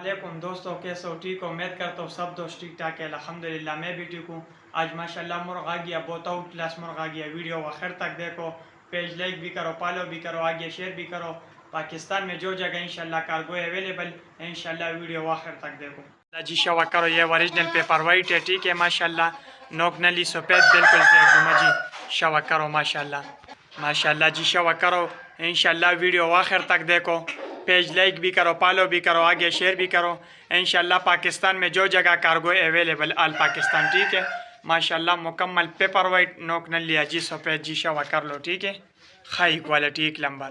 वालेकुम दोस्तों, कैसे हो? ठीक हो? उम्मीद करता हूँ सब दोस्त ठीक ठाक है। अल्हम्दुलिल्लाह मैं भी ठीक हूँ। आज माशाल्लाह मुर्ग आ गया, बहुत आउट क्लास मुर्ग आ गया। वीडियो आखिर तक देखो, पेज लाइक भी करो, फॉलो भी करो, आगे शेयर भी करो। पाकिस्तान में जो जगह इंशाल्लाह कार्गो अवेलेबल है, इंशाल्लाह वीडियो आखिर तक देखो। जी शवा करो, ये ओरिजिनल पेपर वाइट है, ठीक है माशाल्लाह। नोक नली सफ़ेद बिल्कुल जी शवा करो माशाल्लाह जी शवा करो इंशाल्लाह। वीडियो आखिर तक देखो, पेज लाइक भी करो, फॉलो भी करो, आगे शेयर भी करो। इंशाल्लाह पाकिस्तान में जो जगह कार्गो अवेलेबल आल पाकिस्तान, ठीक है माशाल्लाह। मुकम्मल पेपर वाइट नोक नलिया जी सफ़ेद जी शवा कर लो, ठीक है। हाई क्वालिटी एक नंबर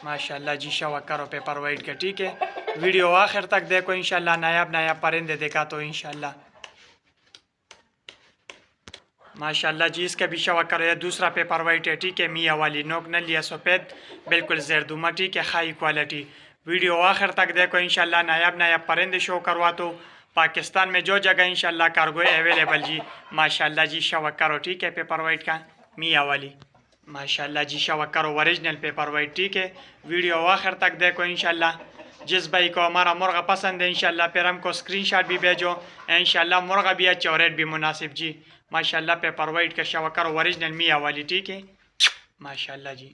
माशाल्लाह जी शवा करो पेपर वाइट का, ठीक है। वीडियो आखिर तक देखो इंशाल्लाह। नायाब परिंदे देखा तो इंशाल्लाह माशाल्लाह जी। इसका भी शवा करो, यह दूसरा पेपर वाइट है, ठीक है। मियाँ वाली नोक नलिया सफ़ेद बिल्कुल जरदुमा, ठीक है। High quality. वीडियो आखिर तक देखो इंशाल्लाह। नायाब परिंदे शो करवा तो पाकिस्तान में जो जगह इंशाल्लाह कार्गो अवेलेबल जी माशाल्लाह जी शवा करो, ठीक है। पेपर वाइट का मियाँ वाली माशाल्लाह जी शवा करो ओरिजिनल पेपर वाइट, ठीक है। वीडियो आखिर तक देखो इंशाल्लाह। जिस भाई को हमारा मुर्गा पसंद है इंशाल्लाह फिर हमको स्क्रीनशॉट भी भेजो इंशाल्लाह। मुर्गा भी अच्छा और रेट भी मुनासिब जी माशाल्लाह। पेपर वाइट का शवा करो ओरिजिनल मियाँ वाली, ठीक है माशाल्लाह जी।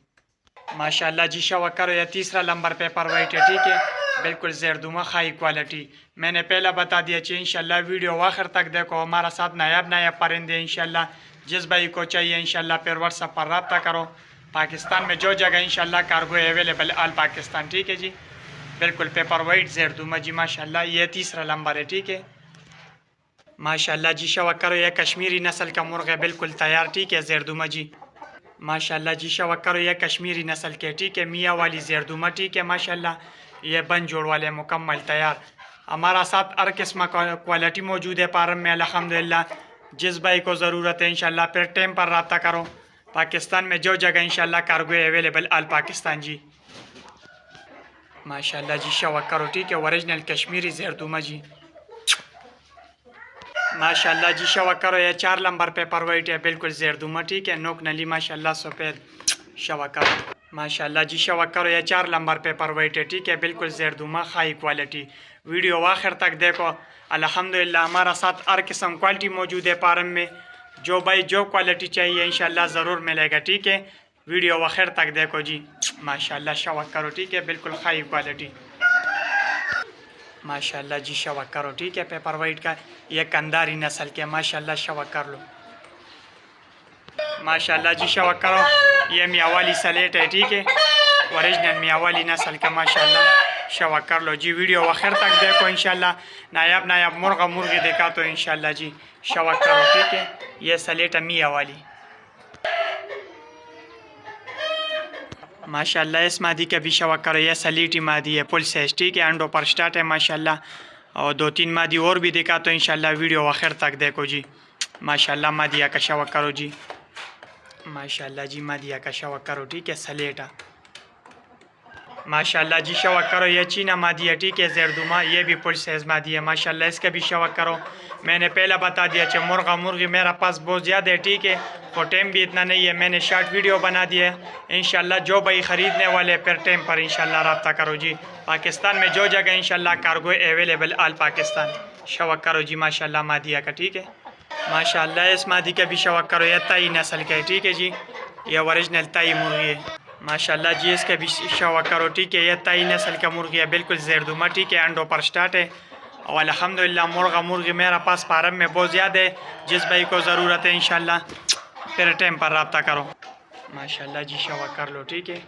माशाल्लाह जी शवा करो, यह तीसरा नंबर पेपर वाइट है, ठीक है। बिल्कुल जरदुमा हाई क्वालिटी। मैंने पहला बता दिया चाहिए इंशाल्लाह। वीडियो आखिर तक देखो, हमारा साथ नायाब परिंदे इंशाल्लाह। जिस भाई को चाहिए इंशाल्लाह फिर व्हाट्सएप पर रब्ता करो। पाकिस्तान में जो जगह इंशाल्लाह कार्गो अवेलेबल आल पाकिस्तान, ठीक है जी। बिल्कुल पेपर वाइट जरदुमा जी माशाल्लाह। यह तीसरा नंबर है, ठीक है माशाल्लाह जी शवा करो। यह कश्मीरी नस्ल का मुर्गा बिल्कुल तैयार, ठीक है जरदुमा जी माशाल्लाह जी शवा करो। यह कश्मीरी नस्ल के, ठीक है मियाँ वाली जरदुमा, ठीक है माशाल्लाह। यह बन जोड़ वाले मुकम्मल तैयार। हमारा साथ हर किस्म का क्वालिटी मौजूद है फार्म में अल्हम्दुलिल्लाह। जिस भाई को ज़रूरत है इंशाल्लाह फिर टाइम पर रब्ता करो। पाकिस्तान में जो जगह इंशाल्लाह कार्गो अवेलेबल आल पाकिस्तान जी माशाल्लाह जी शवा करो, ठीक है। ओरिजिनल कश्मीरी जरदुमा जी माशाल्लाह जी शवा करो। यह 4 नंबर पेपर वाइट है बिल्कुल जरदुमा, ठीक है। नोक नली माशाल्लाह सफ़ेद शवा करो माशाल्लाह जी शवा करो। यह 4 नंबर पेपर वाइट है, ठीक है। बिल्कुल जरदुमा हाई क्वालिटी। वीडियो आखिर तक देखो अल्हम्दुलिल्लाह। हमारा साथ हर किस्म क्वालिटी मौजूद है फार्म में। जो भाई जो क्वालिटी चाहिए इंशाल्लाह ज़रूर मिलेगा, ठीक है। वीडियो आखिर तक देखो जी माशाल्लाह शवा करो, ठीक है। बिल्कुल हाई क्वालिटी माशाल्लाह जी शवा करो, ठीक है। पेपर वाइट का यह कंदारी नस्ल के माशाल्लाह शवा कर लो माशाल्लाह जी शवा करो। यह मियाँ वाली सलेट है, ठीक है। ओरिजिनल मियाँ वाली नस्ल का माशाल्लाह शवा कर लो जी। वीडियो आखिर तक देखो इंशाल्लाह। नायाब मुर्गा मुर्गी देखा तो इंशाल्लाह जी शवा करो, ठीक है। यह सलेट है मियाँ वाली माशाल्लाह। इस मादी का भी शवा करो। यह सलीटी मादी है फुल साइज, ठीक है। अंडों पर स्टार्ट है माशाल्लाह। और 2-3 मादी और भी दिखा तो इंशाल्लाह। वीडियो आखिर तक देखो जी माशाल्लाह। मादिया का शवा करो जी माशाल्लाह जी। मादिया का शवा करो, ठीक है। सलेटा माशाल्लाह जी शवा करो। यह चीना मादी है, ठीक है जरदुमा। ये भी फुल साइज मादी है माशाल्लाह। इसका भी शवा करो। मैंने पहला बता दिया कि मुर्गा मुर्गी मेरा पास बहुत ज़्यादा है, ठीक है। और टाइम भी इतना नहीं है, मैंने शॉर्ट वीडियो बना दिया है इंशाल्लाह। जो भाई ख़रीदने वाले फिर टाइम पर इंशाल्लाह रब्ता करो जी। पाकिस्तान में जो जगह इंशाल्लाह कार्गो अवेलेबल आल पाकिस्तान शवा करो जी माशाल्लाह। मादिया का, ठीक है माशाल्लाह। इस मादी का भी शवा करो। यह ताई नस्ल का है, ठीक है जी। यह ओरिजिनल ताई मुर्गी है माशाल्लाह जी। इसका भी शवा करो, ठीक है। यह ताई नस्ल का मुर्गी है बिल्कुल जरदुमा, ठीक है। अंडों पर स्टार्ट है। और अल्हम्दुलिल्लाह मुर्गा मुर्गी मेरा पास फार्म में बहुत ज़्यादा है। जिस भाई को ज़रूरत है इंशाल्लाह फिर टाइम पर रब्ता करो माशाल्लाह जी शवा कर लो, ठीक है।